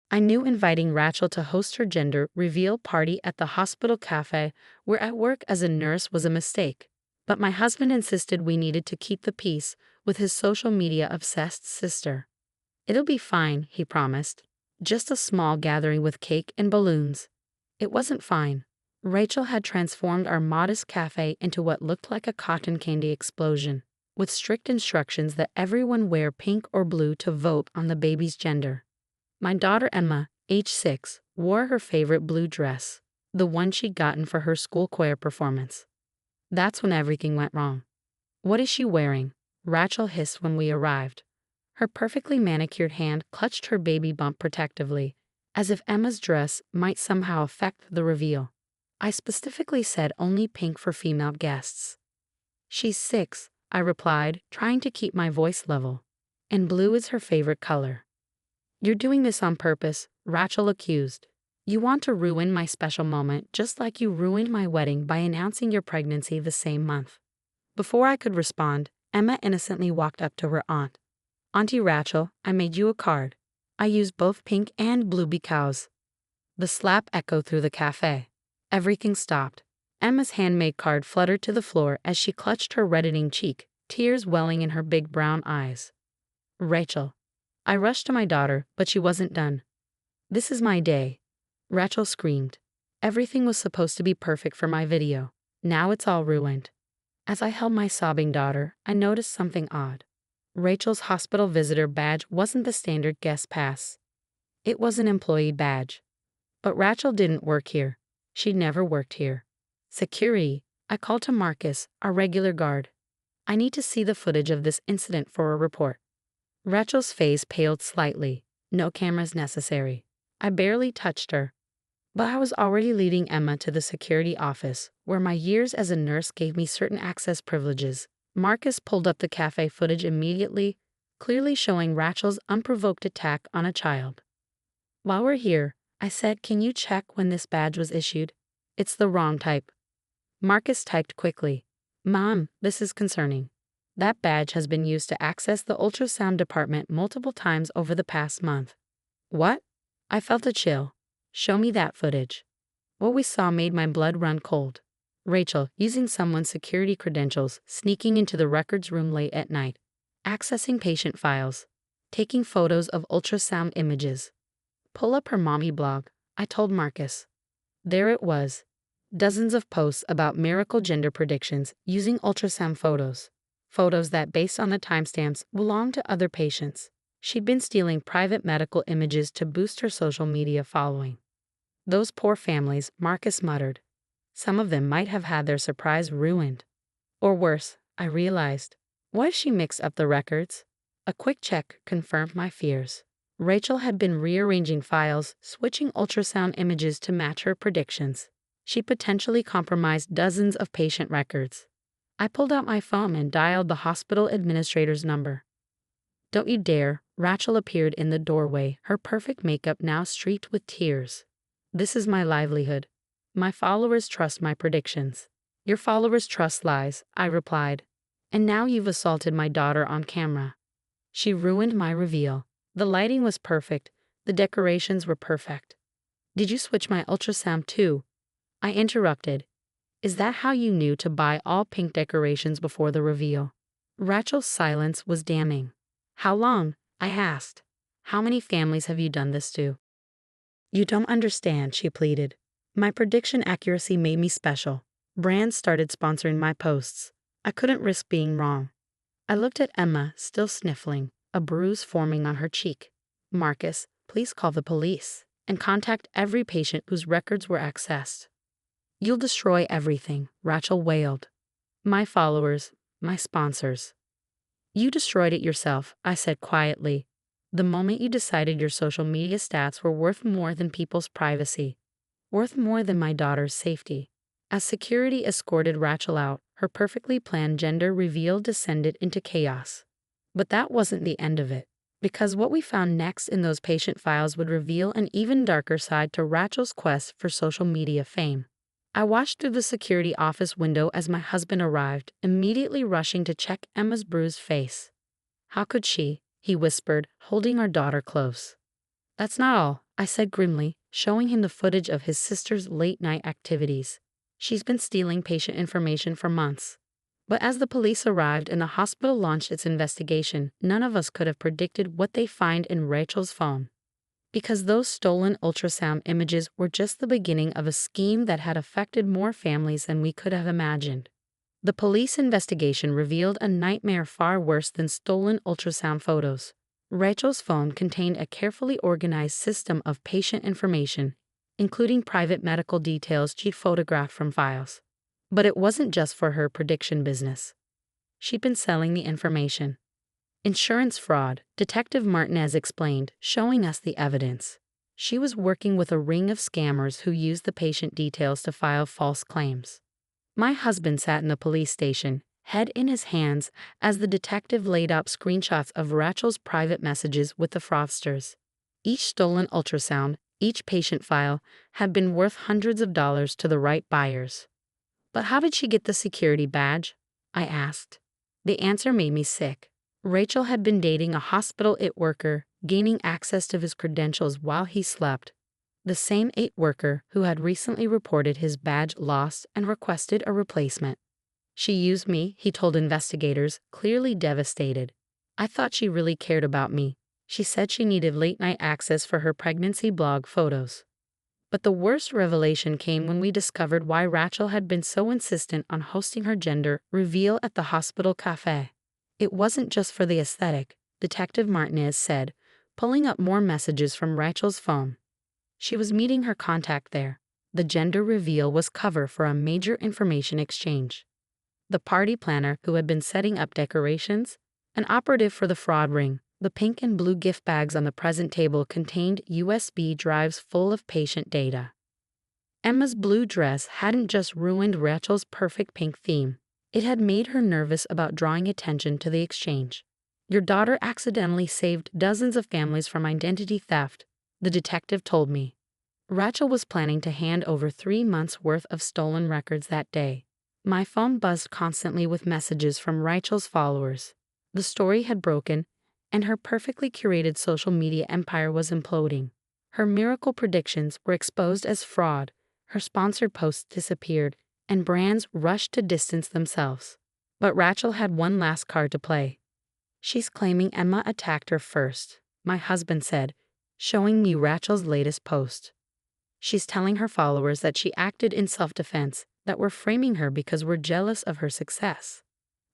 I knew inviting Rachel to host her gender reveal party at the hospital cafe where I work as a nurse was a mistake. But my husband insisted we needed to keep the peace with his social media obsessed sister. It'll be fine, he promised. Just a small gathering with cake and balloons. It wasn't fine. Rachel had transformed our modest cafe into what looked like a cotton candy explosion, with strict instructions that everyone wear pink or blue to vote on the baby's gender. My daughter Emma, age 6, wore her favorite blue dress, the one she'd gotten for her school choir performance. That's when everything went wrong. "What is she wearing?" Rachel hissed when we arrived. Her perfectly manicured hand clutched her baby bump protectively, as if Emma's dress might somehow affect the reveal. I specifically said only pink for female guests. "She's 6, I replied, trying to keep my voice level. "And blue is her favorite color." "You're doing this on purpose," Rachel accused. "You want to ruin my special moment just like you ruined my wedding by announcing your pregnancy the same month." Before I could respond, Emma innocently walked up to her aunt. "Auntie Rachel, I made you a card. I used both pink and blue because." The slap echoed through the cafe. Everything stopped. Emma's handmade card fluttered to the floor as she clutched her reddening cheek, tears welling in her big brown eyes. "Rachel." I rushed to my daughter, but she wasn't done. "This is my day," Rachel screamed. "Everything was supposed to be perfect for my video. Now it's all ruined." As I held my sobbing daughter, I noticed something odd. Rachel's hospital visitor badge wasn't the standard guest pass. It was an employee badge. But Rachel didn't work here. She'd never worked here. "Security," I called to Marcus, our regular guard. "I need to see the footage of this incident for a report." Rachel's face paled slightly. "No cameras necessary." I barely touched her. But I was already leading Emma to the security office, where my years as a nurse gave me certain access privileges. Marcus pulled up the cafe footage immediately, clearly showing Rachel's unprovoked attack on a child. "While we're here," I said, "can you check when this badge was issued? It's the wrong type." Marcus typed quickly. "Mom, this is concerning. That badge has been used to access the ultrasound department multiple times over the past month." "What?" I felt a chill. "Show me that footage." What we saw made my blood run cold. Rachel, using someone's security credentials, sneaking into the records room late at night, accessing patient files, taking photos of ultrasound images. "Pull up her mommy blog," I told Marcus. There it was. Dozens of posts about miracle gender predictions using ultrasound photos. Photos that, based on the timestamps, belonged to other patients. She'd been stealing private medical images to boost her social media following. "Those poor families," Marcus muttered. "Some of them might have had their surprise ruined." Or worse, I realized. What if she mixed up the records? A quick check confirmed my fears. Rachel had been rearranging files, switching ultrasound images to match her predictions. She potentially compromised dozens of patient records. I pulled out my phone and dialed the hospital administrator's number. "Don't you dare," Rachel appeared in the doorway, her perfect makeup now streaked with tears. "This is my livelihood. My followers trust my predictions." "Your followers trust lies," I replied. "And now you've assaulted my daughter on camera." She ruined my reveal. The lighting was perfect. The decorations were perfect. "Did you switch my ultrasound too?" I interrupted. "Is that how you knew to buy all pink decorations before the reveal?" Rachel's silence was damning. "How long?" I asked. "How many families have you done this to?" "You don't understand," she pleaded. "My prediction accuracy made me special. Brands started sponsoring my posts. I couldn't risk being wrong." I looked at Emma, still sniffling, a bruise forming on her cheek. "Marcus, please call the police and contact every patient whose records were accessed." "You'll destroy everything," Rachel wailed. "My followers, my sponsors." "You destroyed it yourself," I said quietly. "The moment you decided your social media stats were worth more than people's privacy, worth more than my daughter's safety." As security escorted Rachel out, her perfectly planned gender reveal descended into chaos. But that wasn't the end of it, because what we found next in those patient files would reveal an even darker side to Rachel's quest for social media fame. I watched through the security office window as my husband arrived, immediately rushing to check Emma's bruised face. "How could she?" he whispered, holding our daughter close. "That's not all," I said grimly, showing him the footage of his sister's late-night activities. She's been stealing patient information for months. But as the police arrived and the hospital launched its investigation, none of us could have predicted what they find in Rachel's phone. Because those stolen ultrasound images were just the beginning of a scheme that had affected more families than we could have imagined. The police investigation revealed a nightmare far worse than stolen ultrasound photos. Rachel's phone contained a carefully organized system of patient information, including private medical details she'd photographed from files. But it wasn't just for her prediction business. She'd been selling the information. Insurance fraud, Detective Martinez explained, showing us the evidence. She was working with a ring of scammers who used the patient details to file false claims. My husband sat in the police station, head in his hands, as the detective laid out screenshots of Rachel's private messages with the fraudsters. Each stolen ultrasound, each patient file, had been worth hundreds of dollars to the right buyers. But how did she get the security badge? I asked. The answer made me sick. Rachel had been dating a hospital IT worker, gaining access to his credentials while he slept. The same IT worker who had recently reported his badge lost and requested a replacement. She used me, he told investigators, clearly devastated. I thought she really cared about me. She said she needed late-night access for her pregnancy blog photos. But the worst revelation came when we discovered why Rachel had been so insistent on hosting her gender reveal at the hospital cafe. It wasn't just for the aesthetic, Detective Martinez said, pulling up more messages from Rachel's phone. She was meeting her contact there. The gender reveal was cover for a major information exchange. The party planner who had been setting up decorations, an operative for the fraud ring. The pink and blue gift bags on the present table contained USB drives full of patient data. Emma's blue dress hadn't just ruined Rachel's perfect pink theme. It had made her nervous about drawing attention to the exchange. Your daughter accidentally saved dozens of families from identity theft, the detective told me. Rachel was planning to hand over 3 months' worth of stolen records that day. My phone buzzed constantly with messages from Rachel's followers. The story had broken, and her perfectly curated social media empire was imploding. Her miracle predictions were exposed as fraud, her sponsored posts disappeared, and brands rushed to distance themselves. But Rachel had one last card to play. She's claiming Emma attacked her first, my husband said, showing me Rachel's latest post. She's telling her followers that she acted in self-defense, that we're framing her because we're jealous of her success.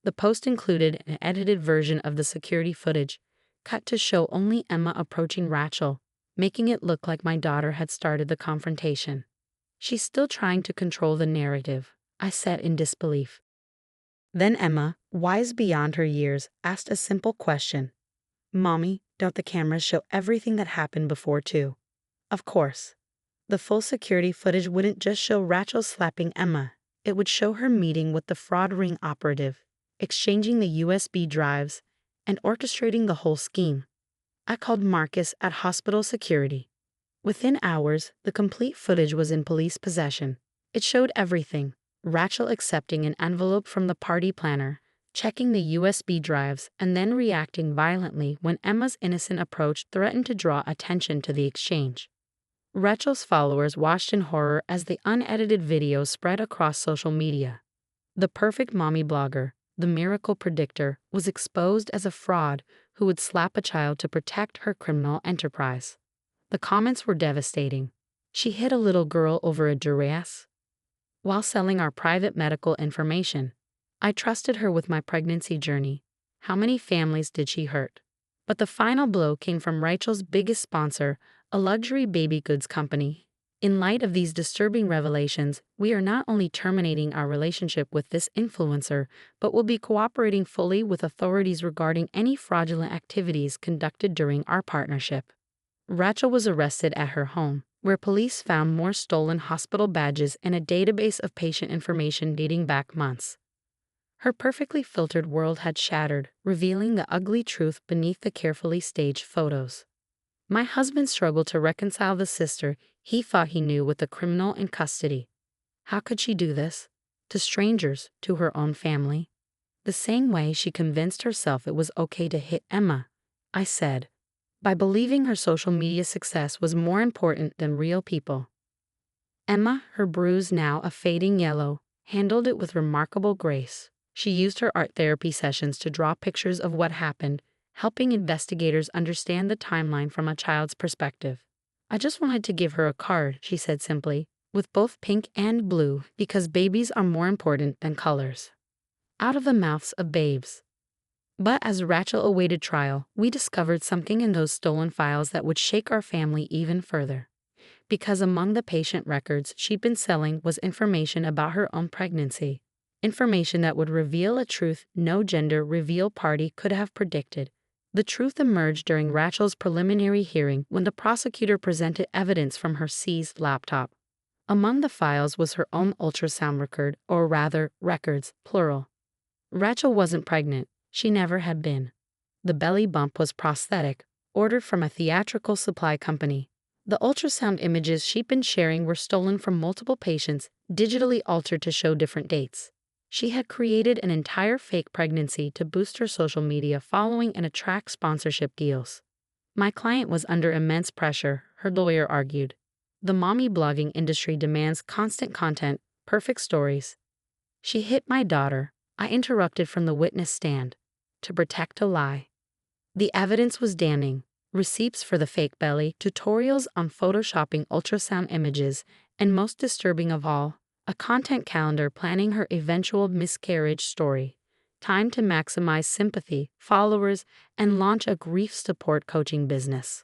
The post included an edited version of the security footage, cut to show only Emma approaching Rachel, making it look like my daughter had started the confrontation. She's still trying to control the narrative, I said in disbelief. Then Emma, wise beyond her years, asked a simple question. Mommy, don't the cameras show everything that happened before too? Of course. The full security footage wouldn't just show Rachel slapping Emma, it would show her meeting with the fraud ring operative, exchanging the USB drives, and orchestrating the whole scheme. I called Marcus at hospital security. Within hours, the complete footage was in police possession. It showed everything. Rachel accepting an envelope from the party planner, checking the USB drives, and then reacting violently when Emma's innocent approach threatened to draw attention to the exchange. Rachel's followers watched in horror as the unedited video spread across social media. The perfect mommy blogger, the miracle predictor, was exposed as a fraud who would slap a child to protect her criminal enterprise. The comments were devastating. She hit a little girl over a dress while selling our private medical information. I trusted her with my pregnancy journey. How many families did she hurt? But the final blow came from Rachel's biggest sponsor, a luxury baby goods company. In light of these disturbing revelations, we are not only terminating our relationship with this influencer, but will be cooperating fully with authorities regarding any fraudulent activities conducted during our partnership. Rachel was arrested at her home, where police found more stolen hospital badges and a database of patient information dating back months. Her perfectly filtered world had shattered, revealing the ugly truth beneath the carefully staged photos. My husband struggled to reconcile the sister he thought he knew with the criminal in custody. How could she do this? To strangers, to her own family? The same way she convinced herself it was okay to hit Emma, I said. by believing her social media success was more important than real people. Emma, her bruise now a fading yellow, handled it with remarkable grace. She used her art therapy sessions to draw pictures of what happened, helping investigators understand the timeline from a child's perspective. I just wanted to give her a card, she said simply, with both pink and blue, because babies are more important than colors. Out of the mouths of babes. But as Rachel awaited trial, we discovered something in those stolen files that would shake our family even further. Because among the patient records she'd been selling was information about her own pregnancy. Information that would reveal a truth no gender reveal party could have predicted. The truth emerged during Rachel's preliminary hearing when the prosecutor presented evidence from her seized laptop. Among the files was her own ultrasound record, or rather, records, plural. Rachel wasn't pregnant. She never had been. The belly bump was prosthetic, ordered from a theatrical supply company. The ultrasound images she'd been sharing were stolen from multiple patients, digitally altered to show different dates. She had created an entire fake pregnancy to boost her social media following and attract sponsorship deals. My client was under immense pressure, her lawyer argued. The mommy blogging industry demands constant content, perfect stories. She hit my daughter, I interrupted from the witness stand, to protect a lie. The evidence was damning. Receipts for the fake belly, tutorials on photoshopping ultrasound images, and most disturbing of all, a content calendar planning her eventual miscarriage story. Time to maximize sympathy, followers, and launch a grief support coaching business.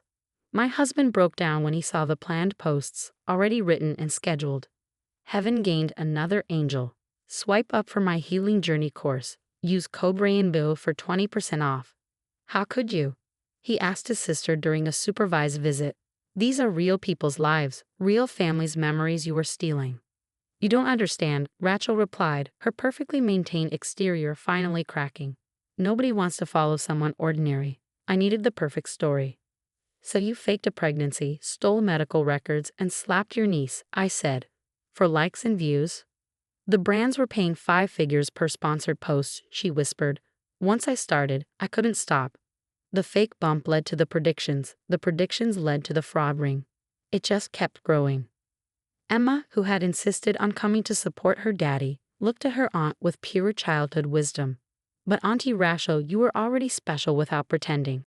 My husband broke down when he saw the planned posts, already written and scheduled. Heaven gained another angel. Swipe up for my healing journey course. Use code RAINBOW for 20% off. How could you? He asked his sister during a supervised visit. These are real people's lives, real families' memories you were stealing. You don't understand, Rachel replied, her perfectly maintained exterior finally cracking. Nobody wants to follow someone ordinary. I needed the perfect story. So you faked a pregnancy, stole medical records, and slapped your niece, I said. For likes and views? The brands were paying 5 figures per sponsored post, she whispered. Once I started, I couldn't stop. The fake bump led to the predictions led to the fraud ring. It just kept growing. Emma, who had insisted on coming to support her daddy, looked at her aunt with pure childhood wisdom. But Auntie Rachel, you were already special without pretending.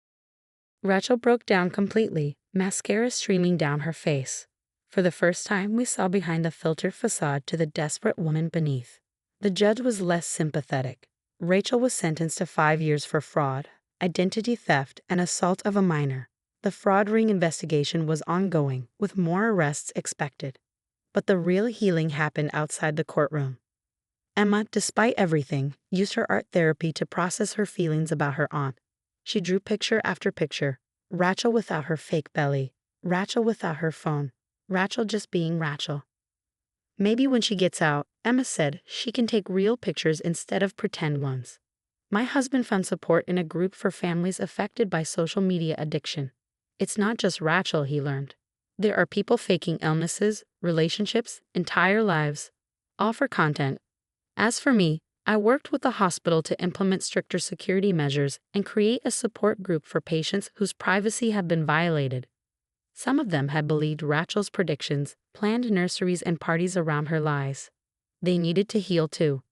Rachel broke down completely, mascara streaming down her face. For the first time, we saw behind the filtered facade to the desperate woman beneath. The judge was less sympathetic. Rachel was sentenced to 5 years for fraud, identity theft, and assault of a minor. The fraud ring investigation was ongoing, with more arrests expected. But the real healing happened outside the courtroom. Emma, despite everything, used her art therapy to process her feelings about her aunt. She drew picture after picture. Rachel without her fake belly. Rachel without her phone. Rachel just being Rachel. Maybe when she gets out, Emma said, she can take real pictures instead of pretend ones. My husband found support in a group for families affected by social media addiction. It's not just Rachel, he learned. There are people faking illnesses, relationships, entire lives, all for content. As for me, I worked with the hospital to implement stricter security measures and create a support group for patients whose privacy had been violated. Some of them had believed Rachel's predictions, planned nurseries and parties around her lies. They needed to heal too.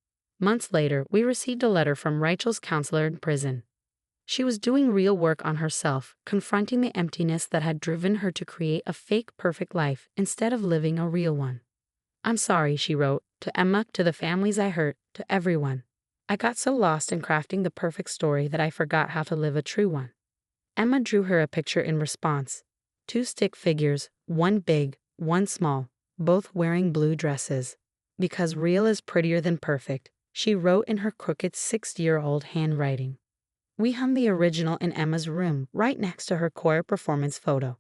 Months later, we received a letter from Rachel's counselor in prison. She was doing real work on herself, confronting the emptiness that had driven her to create a fake perfect life instead of living a real one. I'm sorry, she wrote, to Emma, to the families I hurt, to everyone. I got so lost in crafting the perfect story that I forgot how to live a true one. Emma drew her a picture in response. 2 stick figures, one big, one small, both wearing blue dresses. Because real is prettier than perfect, she wrote in her crooked 6-year-old handwriting. We hung the original in Emma's room, right next to her choir performance photo.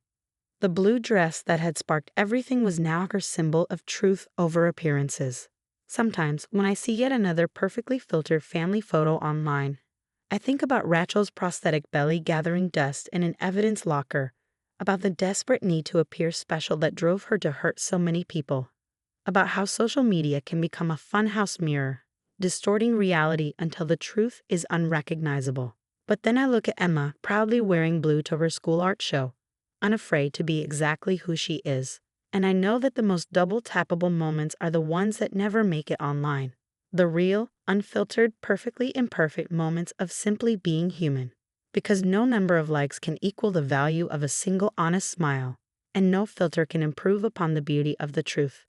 The blue dress that had sparked everything was now her symbol of truth over appearances. Sometimes, when I see yet another perfectly filtered family photo online, I think about Rachel's prosthetic belly gathering dust in an evidence locker, about the desperate need to appear special that drove her to hurt so many people, about how social media can become a funhouse mirror, distorting reality until the truth is unrecognizable. But then I look at Emma, proudly wearing blue to her school art show, unafraid to be exactly who she is. And I know that the most double-tappable moments are the ones that never make it online. The real, unfiltered, perfectly imperfect moments of simply being human. Because no number of likes can equal the value of a single honest smile, and no filter can improve upon the beauty of the truth.